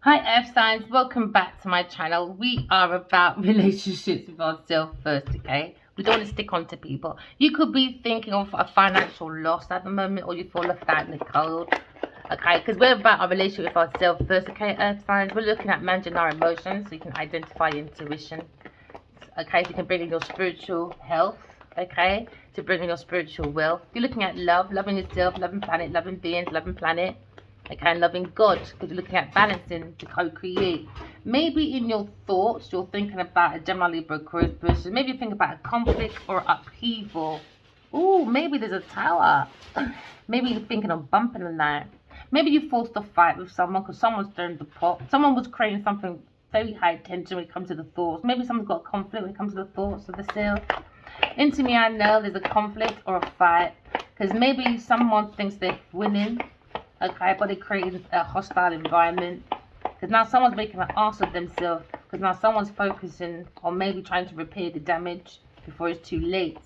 Hi Earth signs, welcome back to my channel. We are about relationships with ourselves first, okay? We don't want to stick on to people. You could be thinking of a financial loss at the moment, or you feel left out in the cold, okay? Because we're about our relationship with ourselves first, okay, Earth signs? We're looking at managing our emotions so you can identify your intuition, okay? So you can bring in your spiritual health, okay? To bring in your spiritual wealth. You're looking at love, loving yourself, loving planet, loving beings, loving planet. Okay, and loving God, because you're looking at balancing to co-create. Maybe in your thoughts, you're thinking about a Gemini Libra Aquarius person. Maybe you think about a conflict or upheaval. Ooh, maybe there's a tower. Maybe you're thinking of bumping the night. Maybe you forced a fight with someone because someone's stirring the pot. Someone was creating something very high tension when it comes to the thoughts. Maybe someone's got a conflict when it comes to the thoughts of the self. Into me, I know there's a conflict or a fight because maybe someone thinks they're winning. Okay, but it creates a hostile environment because now someone's making an ass of themselves because now someone's focusing on maybe trying to repair the damage before it's too late,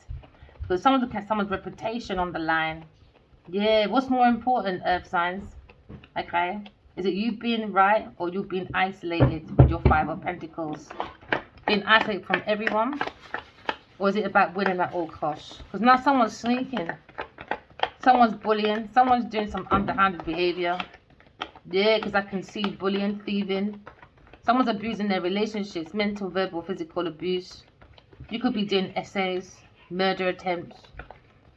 because someone's looking at someone's reputation on the line. Yeah, what's more important, Earth signs? Okay, is it you being right or you being isolated with your Five of Pentacles? Being isolated from everyone, or is it about winning at all costs? Because now someone's sneaking. Someone's bullying. Someone's doing some underhanded behavior. Yeah, because I can see bullying, thieving. Someone's abusing their relationships, mental, verbal, physical abuse. You could be doing essays, murder attempts.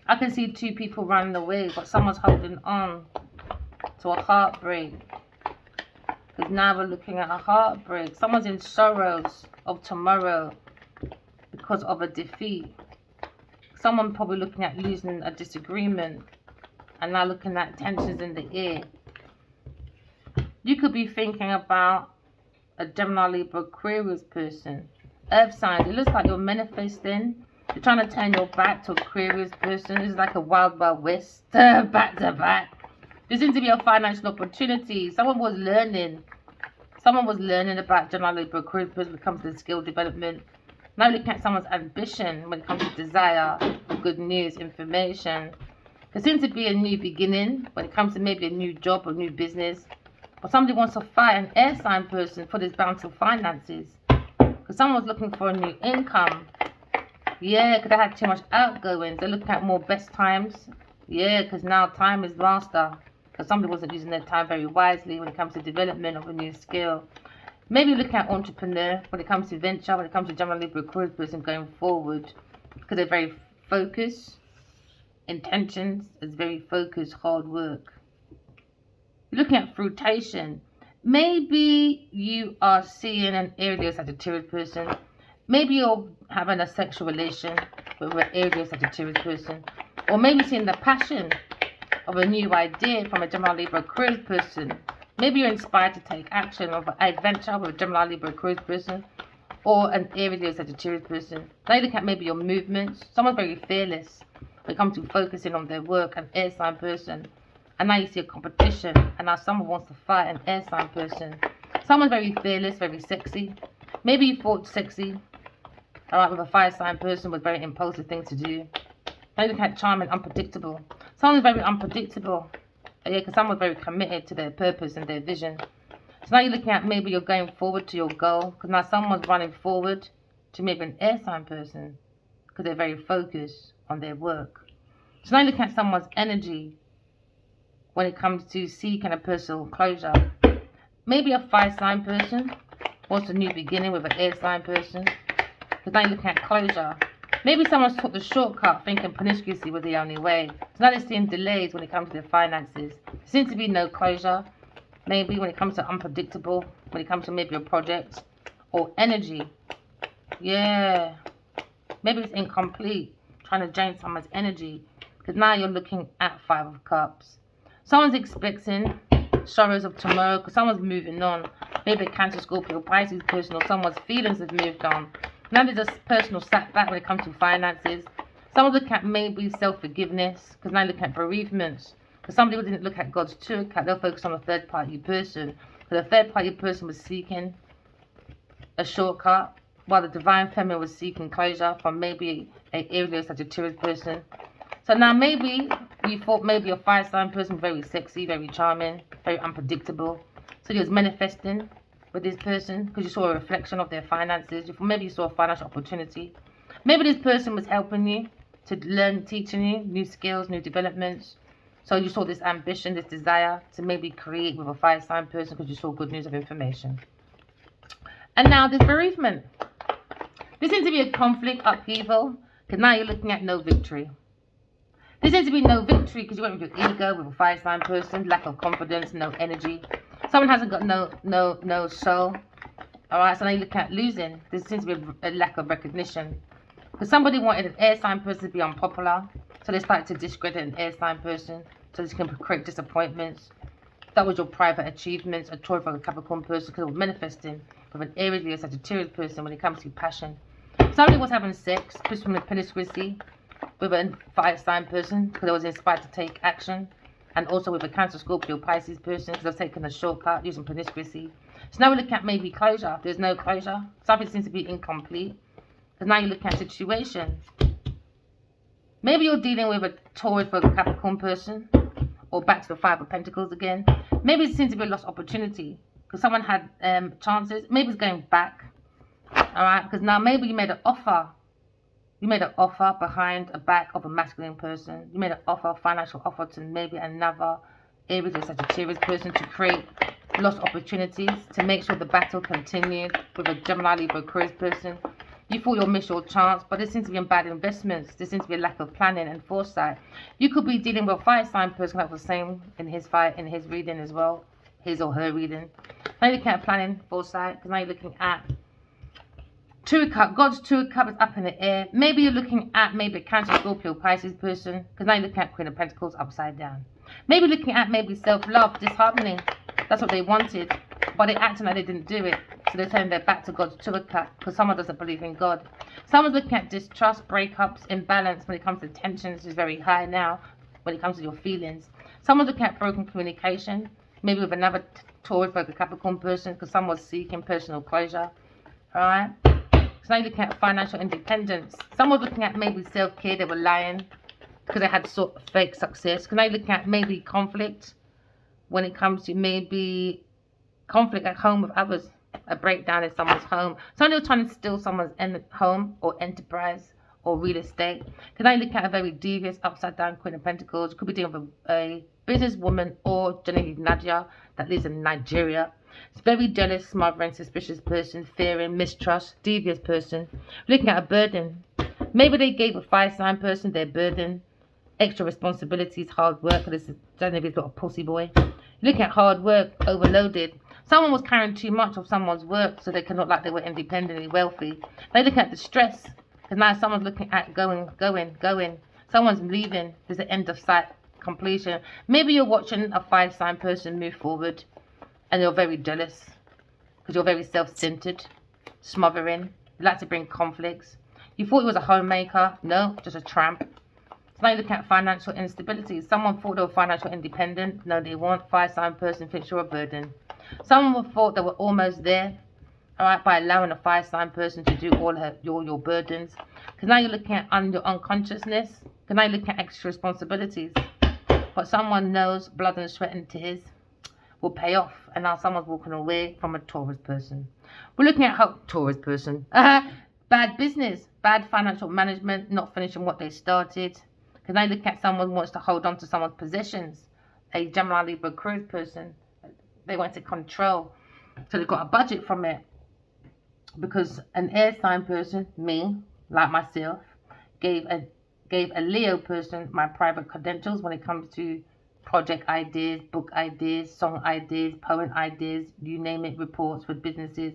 I can see two people running away, but someone's holding on to a heartbreak. Because now we're looking at a heartbreak. Someone's in sorrows of tomorrow because of a defeat. Someone probably looking at losing a disagreement and now looking at tensions in the air. You could be thinking about a Gemini Libra Aquarius person. Earth sign, it looks like you're manifesting. You're trying to turn your back to Aquarius person. It's like a wild west, back to back. There seems to be a financial opportunity. Someone was learning about Gemini Libra Aquarius person when it comes to skill development. Now looking at someone's ambition when it comes to desire for good news, information. There seems to be a new beginning when it comes to maybe a new job or new business. Or somebody wants to fight an air sign person for this bountiful finances. Because someone's looking for a new income. Yeah, because they had too much outgoings. They're looking at more best times. Yeah, because now time is master. Because somebody wasn't using their time very wisely when it comes to development of a new skill. Maybe looking at entrepreneur when it comes to venture, when it comes to Gemini Libra Aquarius person going forward. Because they're very focused. Intentions is very focused, hard work. You're looking at fruitation. Maybe you are seeing an Aries Sagittarius person. Maybe you're having a sexual relation with an Aries Sagittarius person. Or maybe seeing the passion of a new idea from a Gemini Libra Aquarius person. Maybe you're inspired to take action of an adventure with a Gemini Libra Aquarius person. Or an Aries Sagittarius person. Now you look at maybe your movements. Someone's very fearless when it comes to focusing on their work, an air sign person. And now you see a competition, and now someone wants to fight an air sign person. Someone's very fearless, very sexy. Maybe you thought sexy, alright, with a fire sign person with very impulsive things to do. Now you look at charming, unpredictable. Someone's very unpredictable. Yeah, because someone's very committed to their purpose and their vision. So now you're looking at maybe you're going forward to your goal, because now someone's running forward to maybe an air sign person, because they're very focused on their work. So now you're looking at someone's energy when it comes to seeking a personal closure. Maybe a fire sign person wants a new beginning with an air sign person, because now you're looking at closure. Maybe someone's took the shortcut thinking promiscuity was the only way. So now they're seeing delays when it comes to their finances. There seems to be no closure. Maybe when it comes to unpredictable, when it comes to maybe a project or energy. Yeah. Maybe it's incomplete, trying to drain someone's energy. Because now you're looking at Five of Cups. Someone's expecting sorrows of tomorrow because someone's moving on. Maybe a Cancer, Scorpio, Pisces person, or someone's feelings have moved on. Now there's a personal setback when it comes to finances. Someone's looking at maybe self-forgiveness because now looking at bereavements. Because somebody didn't look at God's true account, they'll focus on a third-party person. Because the third-party person was seeking a shortcut, while the divine feminine was seeking closure from maybe an Aries Sagittarius person. So now maybe you thought maybe a fire sign person was very sexy, very charming, very unpredictable. So So you was manifesting with this person because you saw a reflection of their finances. Maybe you saw a financial opportunity. Maybe this person was helping you to learn, teaching you new skills, new developments. So you saw this ambition, this desire to maybe create with a fire sign person because you saw good news of information. And now this bereavement. This seems to be a conflict, upheaval, because now you're looking at no victory. There seems to be no victory because you went with your ego, with a fire sign person, lack of confidence, no energy. Someone hasn't got no soul. Alright, so now you're looking at losing. There seems to be a lack of recognition. Because somebody wanted an air sign person to be unpopular, so they started to discredit an air sign person, so this can create disappointments. That was your private achievements, a Taurus or a Capricorn person, because it was manifesting with an Aries, Leo, Sagittarius person when it comes to passion. Somebody was having sex, from the promiscuity, with a fire sign person, because they was inspired to take action. And also with a Cancer, Scorpio, Pisces person, because they've taken a shortcut using promiscuity. So now we're looking at maybe closure. There's no closure. Something seems to be incomplete. Because now you're looking at situation. Maybe you're dealing with a Taurus or a Capricorn person. Or back to the Five of Pentacles again. Maybe it seems to be a lost opportunity. Because someone had chances. Maybe it's going back. Alright, because now maybe you made an offer. You made an offer behind a back of a masculine person. You made an offer, a financial offer to maybe another Aries or Sagittarius person to create lost opportunities, to make sure the battle continued with a Gemini, Libra, Aquarius person. You thought you'll miss your chance, but there seems to be bad investments. There seems to be a lack of planning and foresight. You could be dealing with a fire sign person that was the same in his reading as well, his or her reading. Now you're looking at planning, foresight, because now you're looking at Two of Cups. God's Two of Cups is up in the air. Maybe you're looking at maybe a Cancer, Scorpio, Pisces person, because now you're looking at Queen of Pentacles upside down. Maybe looking at maybe self-love, disheartening. That's what they wanted, but they're acting like they didn't do it. So they're saying they're back to God's Two of Cups because someone doesn't believe in God. Someone's looking at distrust, breakups, imbalance when it comes to tensions is very high now when it comes to your feelings. Someone's looking at broken communication, maybe with another Taurus, like a Capricorn person, because someone's seeking personal closure. Alright? So now you're looking at financial independence. Someone's looking at maybe self-care, they were lying because they had sort of fake success. Because now you're looking at maybe conflict when it comes to maybe conflict at home with others. A breakdown in someone's home. Someone trying to steal someone's home or enterprise or real estate. Because now you're looking at a very devious upside down Queen of Pentacles. You could be dealing with a businesswoman or Genevieve Nadia that lives in Nigeria. It's very jealous, smothering, suspicious person, fearing, mistrust, devious person. Looking at a burden. Maybe they gave a fire sign person their burden, extra responsibilities, hard work. This is Genevieve's got a pussy boy. Looking at hard work, overloaded. Someone was carrying too much of someone's work, so they could look like they were independently wealthy. They look at the stress, because now someone's looking at going. Someone's leaving. There's an end of sight, completion. Maybe you're watching a fire sign person move forward. And you're very jealous because you're very self-centered, smothering. You like to bring conflicts. You thought he was a homemaker. No, just a tramp. So now you're looking at financial instability. Someone thought they were financial independent. No, they weren't. Fire sign person thinks you're a burden. Someone thought they were almost there. All right, by allowing a fire sign person to do all your burdens. Because now you're looking at your unconsciousness. Because now you're looking at extra responsibilities. But someone knows blood and sweat and tears will pay off, and now someone's walking away from a Taurus person. We're looking at how Taurus person, bad business, bad financial management, not finishing what they started. Because now you look at someone who wants to hold on to someone's possessions, a Gemini, Libra, Aquarius person. They want to control, so they've got a budget from it. Because an air sign person, me, like myself, gave a Leo person my private credentials when it comes to project ideas, book ideas, song ideas, poem ideas, you name it, reports for businesses.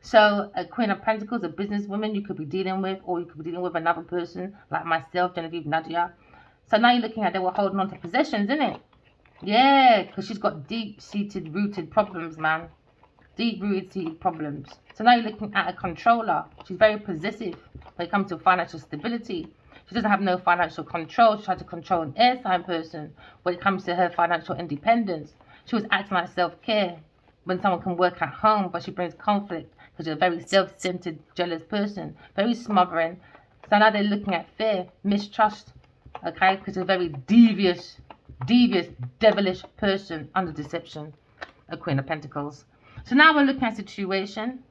So a Queen of Pentacles, a businesswoman you could be dealing with, or you could be dealing with another person like myself, Genevieve Nadia. So now you're looking at they were holding on to possessions, isn't it? Yeah, because she's got deep-seated, rooted problems, man. Deep-rooted, seated problems. So now you're looking at a controller. She's very possessive when it comes to financial stability. She doesn't have no financial control. She tried to control an air sign person when it comes to her financial independence. She was acting like self-care when someone can work at home, but she brings conflict because she's a very self-centered, jealous person, very smothering. So now they're looking at fear, mistrust, okay, because she's a very devious, devilish person under deception. a Queen of Pentacles. So now we're looking at situation.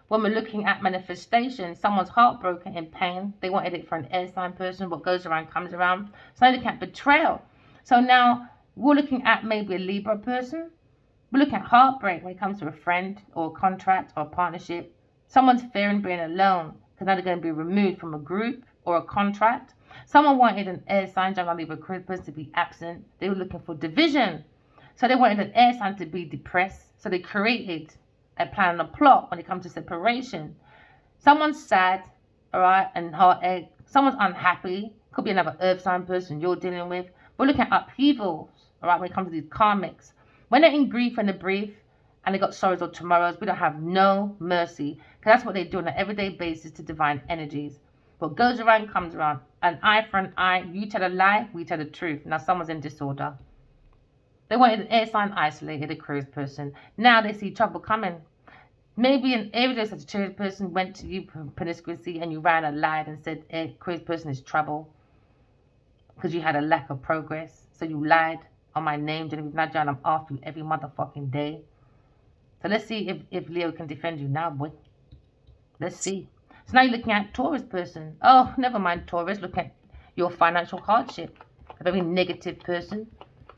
When we're looking at manifestation, someone's heartbroken, in pain. They wanted it for an air sign person. What goes around comes around. So now looking at betrayal. So now we're looking at maybe a Libra person. We're looking at heartbreak when it comes to a friend or a contract or a partnership. Someone's fearing being alone because now they're going to be removed from a group or a contract. Someone wanted an air sign, Gemini, Libra, Aquarius person to be absent. They were looking for division. So they wanted an air sign to be depressed. So they created a plan and a plot when it comes to separation. Someone's sad, all right, and heartache. Someone's unhappy. Could be another earth sign person you're dealing with. We're looking at upheavals, all right, when it comes to these karmics. When they're in grief and the brief, and they got sorrows or tomorrows, we don't have no mercy. Because that's what they do on an everyday basis to divine energies. What goes around comes around. An eye for an eye. You tell a lie, we tell the truth. Now someone's in disorder. They wanted an air sign isolated, a Aquarius person. Now they see trouble coming. Maybe an Aries Sagittarius person went to you promiscuously and you ran a lied and said Aquarius person is trouble because you had a lack of progress. So you lied on my name, Genevieve Nadja, and I'm after you every motherfucking day. So let's see if Leo can defend you now, boy. Let's see. So now you're looking at Taurus person. Oh, never mind Taurus. Look at your financial hardship. A very negative person.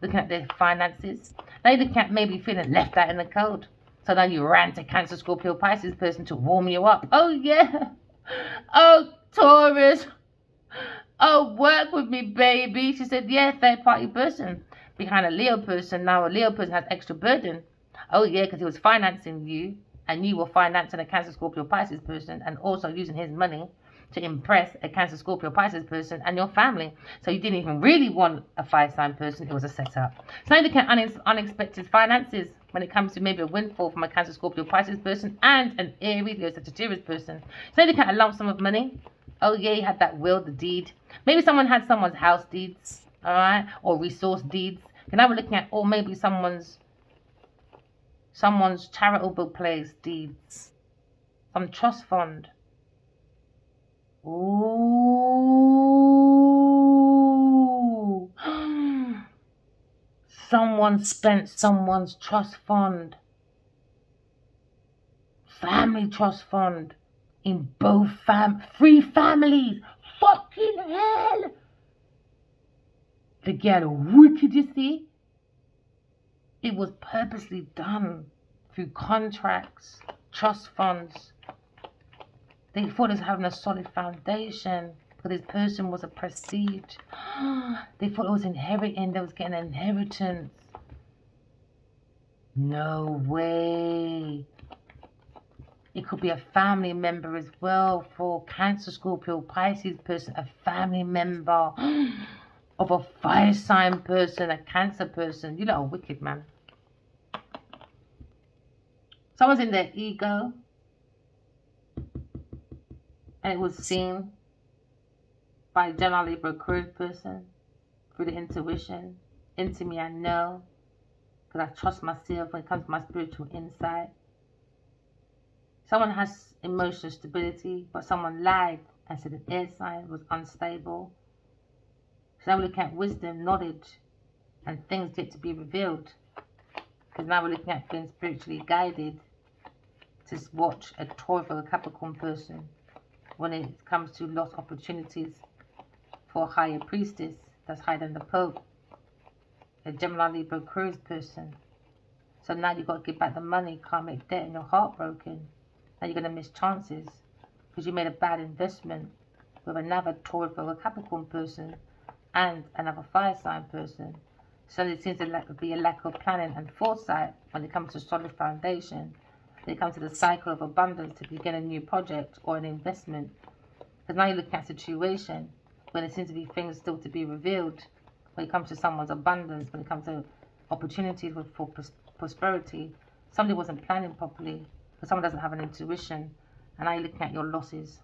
Looking at their finances. Now you're looking at maybe feeling left out in the cold. So now you ran to Cancer, Scorpio, Pisces person to warm you up. Oh, yeah. Oh, Taurus. Oh, work with me, baby. She said, yeah, third party person. Behind a Leo person. Now a Leo person has extra burden. Oh, yeah, because he was financing you. And you were financing a Cancer, Scorpio, Pisces person. And also using his money to impress a Cancer, Scorpio, Pisces person and your family. So you didn't even really want a 5-sign person. It was a setup. So now you look at unexpected finances when it comes to maybe a windfall from a Cancer, Scorpio, Pisces person and an Aries, Leo, Sagittarius person. So now you look at a lump sum of money. Oh, yeah, you had that will, the deed. Maybe someone had someone's house deeds, all right, or resource deeds. And now we're looking at, or maybe someone's charitable place deeds, some trust fund. Ooh. Someone spent someone's trust fund, family trust fund, in both three families. Fucking hell. The girl wicked, you see. It was purposely done through contracts, trust funds. They thought it was having a solid foundation because this person was a prestige. They thought it was inheriting, they was getting an inheritance. No way. It could be a family member as well for Cancer, Scorpio, Pisces person, a family member of a 5-sign person, a Cancer person. You know, wicked, man. Someone's in their ego. And it was seen by a Gemini, Libra, Aquarius person through the intuition. Into me, I know. Because I trust myself when it comes to my spiritual insight. Someone has emotional stability, but someone lied and said an air sign was unstable. So now we're looking at wisdom, knowledge, and things get to be revealed. Because now we're looking at being spiritually guided to watch a Taurus or a Capricorn person when it comes to lost opportunities for a higher priestess that's higher than the Pope. A Gemini, Libra, Aquarius person. So now you've got to give back the money, can't make debt, and you're heartbroken. Now you're going to miss chances because you made a bad investment with another Taurus or a Capricorn person and another 5-sign person. So there seems to be a lack of planning and foresight when it comes to solid foundation. When it comes to the cycle of abundance to begin a new project or an investment. Because now you're looking at a situation when there seems to be things still to be revealed when it comes to someone's abundance, when it comes to opportunities for prosperity. Somebody wasn't planning properly. Because someone doesn't have an intuition, and now you're looking at your losses.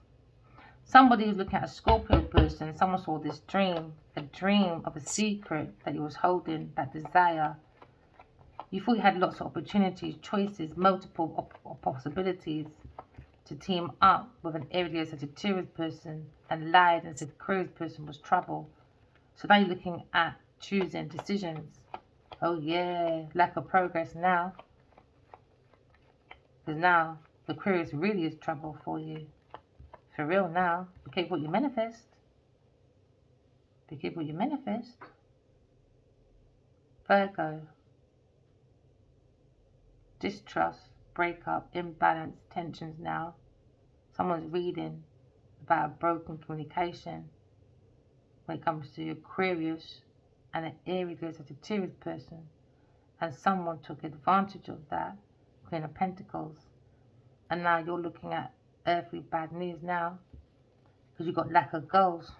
Somebody who's looking at a Scorpio person, someone saw this dream, a dream of a secret that you was holding, that desire. You thought you had lots of opportunities, choices, multiple possibilities to team up with an Aries Sagittarius person and lied and said Aquarius person was trouble. So now you're looking at choosing decisions. Oh yeah, lack of progress now. Because now the Aquarius really is trouble for you. For real now. Be careful what you manifest. Be careful what you manifest. Virgo. Distrust, breakup, imbalance, tensions now. Someone's reading about a broken communication when it comes to Aquarius and an Aries Sagittarius person. And someone took advantage of that, Queen of Pentacles. And now you're looking at earthly bad news now. Because you've got lack of goals.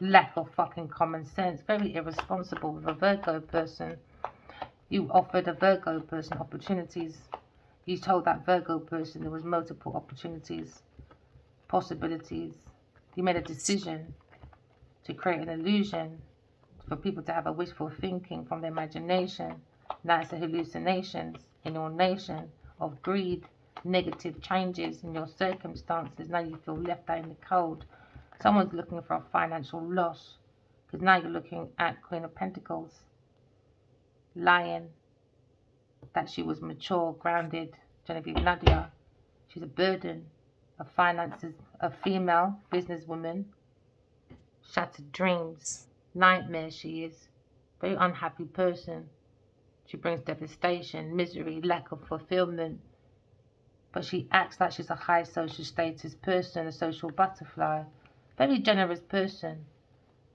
Lack of fucking common sense. Very irresponsible with a Virgo person. You offered a Virgo person opportunities. You told that Virgo person there was multiple opportunities, possibilities. You made a decision to create an illusion for people to have a wishful thinking from their imagination. Now it's the hallucinations in your nation of greed, negative changes in your circumstances. Now you feel left out in the cold. Someone's looking for a financial loss because now you're looking at Queen of Pentacles. Lying that she was mature, grounded. Genevieve Nadia, she's a burden of finances, a female businesswoman. Shattered dreams, nightmare she is. Very unhappy person. She brings devastation, misery, lack of fulfillment. But she acts like she's a high social status person, a social butterfly. Very generous person.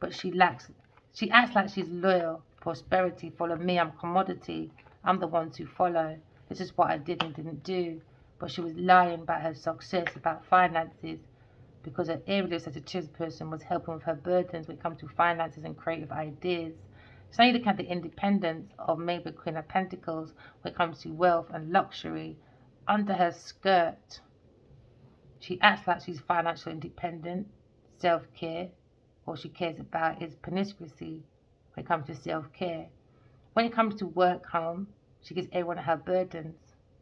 But she acts like she's loyal. Prosperity, follow me, I'm commodity. I'm the one to follow. This is what I did and didn't do. But she was lying about her success, about finances. Because an Aries Sagittarius person was helping with her burdens when it comes to finances and creative ideas. So you look at the independence of maybe Queen of Pentacles when it comes to wealth and luxury. Under her skirt, she acts like she's financially independent, self-care. All she cares about is promiscuity when it comes to self-care. When it comes to work home, she gives everyone her burdens,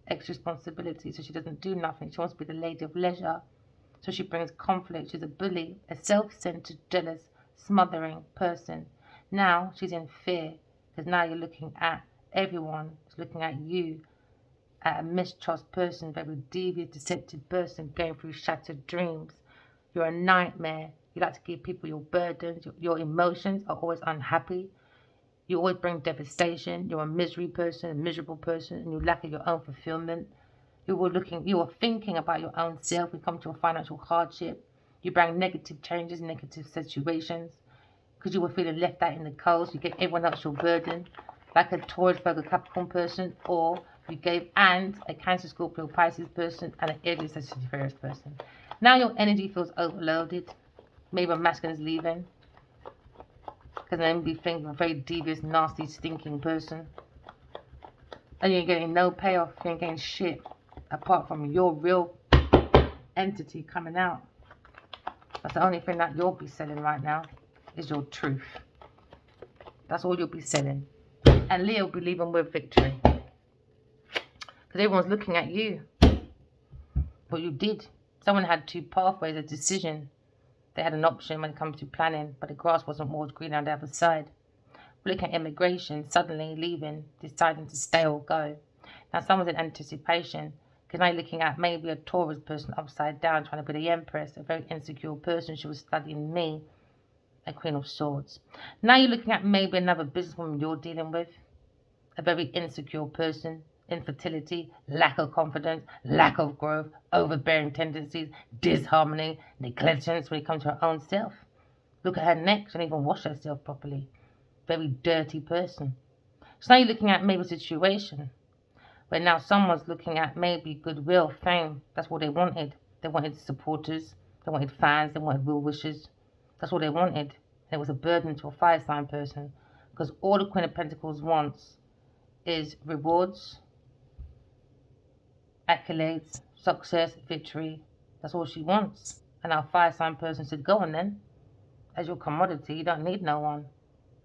extra responsibilities, so she doesn't do nothing. She wants to be the lady of leisure. So she brings conflict. She's a bully, a self-centered, jealous, smothering person. Now she's in fear because now you're looking at everyone is looking at you, at a mistrust person, very devious, deceptive person going through shattered dreams. You're a nightmare. You like to give people your burdens. Your emotions are always unhappy. You always bring devastation. You're a misery person, a miserable person, and you lack your own fulfillment. You were thinking about your own self. We come to a financial hardship. You bring negative changes, negative situations, because you were feeling left out in the cold. So you gave everyone else your burden, like a Taurus, Virgo, Capricorn person, or you gave a Cancer, Scorpio, Pisces person, and an Aries, Sagittarius person. Now your energy feels overloaded. Maybe a masculine is leaving, because then we think you're a very devious, nasty, stinking person, and you're getting no payoff. You ain't getting shit apart from your real entity coming out. That's the only thing that you'll be selling right now is your truth. That's all you'll be selling. And Leo will be leaving with victory. Because everyone's looking at you. What you did. Someone had two pathways, a decision. They had an option when it comes to planning, but the grass wasn't more green on the other side. We're looking at immigration, suddenly leaving, deciding to stay or go. Now someone's in anticipation. Because now you're looking at maybe a Taurus person upside down trying to be the Empress, a very insecure person. She was studying me, a Queen of Swords. Now you're looking at maybe another businesswoman you're dealing with, a very insecure person, infertility, lack of confidence, lack of growth, overbearing tendencies, disharmony, negligence when it comes to her own self. Look at her neck, she doesn't even wash herself properly. Very dirty person. So now you're looking at maybe a situation where now someone's looking at maybe goodwill, fame. That's what they wanted. They wanted supporters. They wanted fans. They wanted well wishers. That's what they wanted. And it was a burden to a fire sign person. Because all the Queen of Pentacles wants is rewards, accolades, success, victory. That's all she wants. And our fire sign person said, go on then. As your commodity, you don't need no one.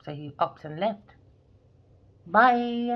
So he upped and left. Bye.